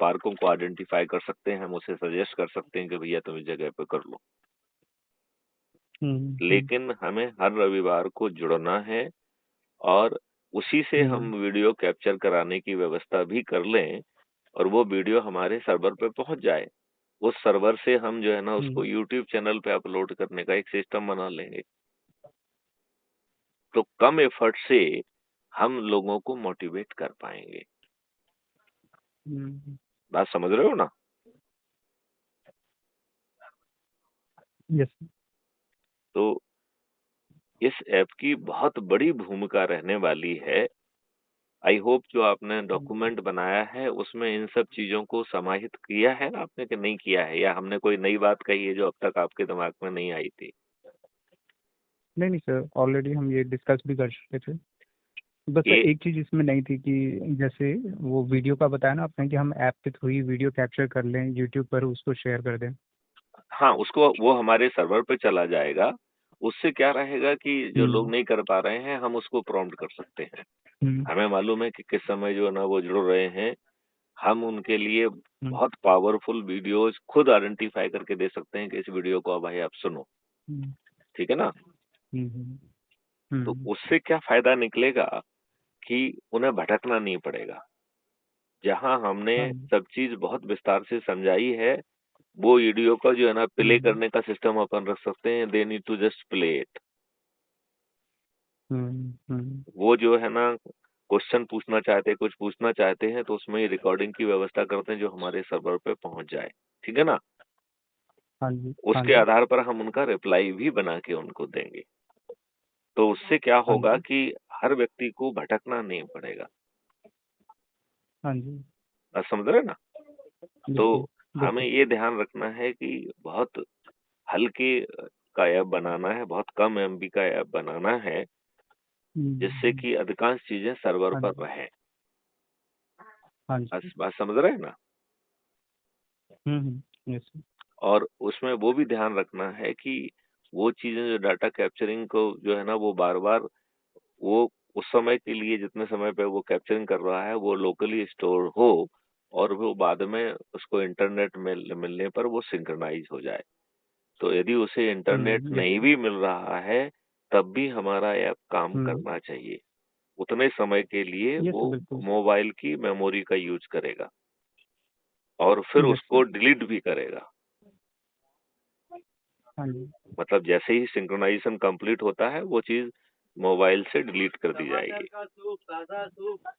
पार्कों को आइडेंटिफाई कर सकते हैं, हम उसे सजेस्ट कर सकते हैं कि भैया तुम इस जगह पे कर लो। लेकिन हमें हर रविवार को जुड़ना है और उसी से हम वीडियो कैप्चर कराने की व्यवस्था भी कर लें और वो वीडियो हमारे सर्वर पे पहुंच जाए। उस सर्वर से हम जो है ना उसको यूट्यूब चैनल पे अपलोड करने का एक सिस्टम बना लेंगे। तो कम एफर्ट से हम लोगों को मोटिवेट कर पाएंगे। बात समझ रहे हो ना? यस। तो इस ऐप की बहुत बड़ी भूमिका रहने वाली है। आई होप जो आपने डॉक्यूमेंट बनाया है उसमें इन सब चीजों को समाहित किया है आपने कि नहीं किया है, या हमने कोई नई बात कही है जो अब तक आपके दिमाग में नहीं आई थी? नहीं नहीं सर, ऑलरेडी हम ये डिस्कस भी कर चुके थे। बस ये एक चीज इसमें नहीं थी कि जैसे वो वीडियो का बताया ना आपने कि हम ऐप के थ्रू ही वीडियो कैप्चर कर लें, यूट्यूब पर उसको शेयर कर दें। हाँ, उसको वो हमारे सर्वर पे चला जाएगा। उससे क्या रहेगा कि जो लोग नहीं कर पा रहे हैं हम उसको प्रॉम्प्ट कर सकते हैं। हमें मालूम है कि किस समय जो है ना वो जुड़ रहे हैं, हम उनके लिए बहुत पावरफुल वीडियोस खुद आइडेंटिफाई करके दे सकते हैं कि इस वीडियो को अब भाई आप सुनो। ठीक है ना? तो उससे क्या फायदा निकलेगा कि उन्हें भटकना नहीं पड़ेगा। जहां हमने सब चीज बहुत विस्तार से समझाई है, वो वीडियो का जो है ना प्ले करने का सिस्टम अपन रख सकते हैं। They need to just play it. वो जो है ना क्वेश्चन पूछना चाहते हैं, कुछ पूछना चाहते हैं तो उसमें रिकॉर्डिंग की व्यवस्था करते हैं जो हमारे सर्वर पे पहुंच जाए। ठीक है ना? हाँ जी, हाँ उसके जी, आधार पर हम उनका रिप्लाई भी बना के उनको देंगे। तो उससे क्या हाँ होगा जी, कि हर व्यक्ति को भटकना नहीं पड़ेगा। हाँ जी, आप समझ रहे हैं ना? तो बिल्कुल, हमें बिल्कुल। ये ध्यान रखना है कि बहुत हल्के का ऐप बनाना है, बहुत कम एमबी का ऐप बनाना है, जिससे कि अधिकांश चीजें सर्वर हाँ पर जी, रहें। हाँ जी। बात समझ रहे हैं ना? यस। और उसमें वो भी ध्यान रखना है कि वो चीजें जो डाटा कैप्चरिंग को जो है ना वो बार बार वो उस समय के लिए जितने समय पे वो कैप्चरिंग कर रहा है वो लोकली स्टोर हो और वो बाद में उसको इंटरनेट में मिलने पर वो सिंक्रोनाइज हो जाए। तो यदि उसे इंटरनेट यस नहीं सर। भी मिल रहा है तब भी हमारा ऐप काम करना चाहिए। उतने समय के लिए यस वो बिल्कुल। मोबाइल की मेमोरी का यूज करेगा और फिर यस उसको सर। डिलीट भी करेगा। हाँ जी। मतलब जैसे ही सिंक्रोनाइजेशन कंप्लीट होता है वो चीज मोबाइल से डिलीट कर दी जाएगी।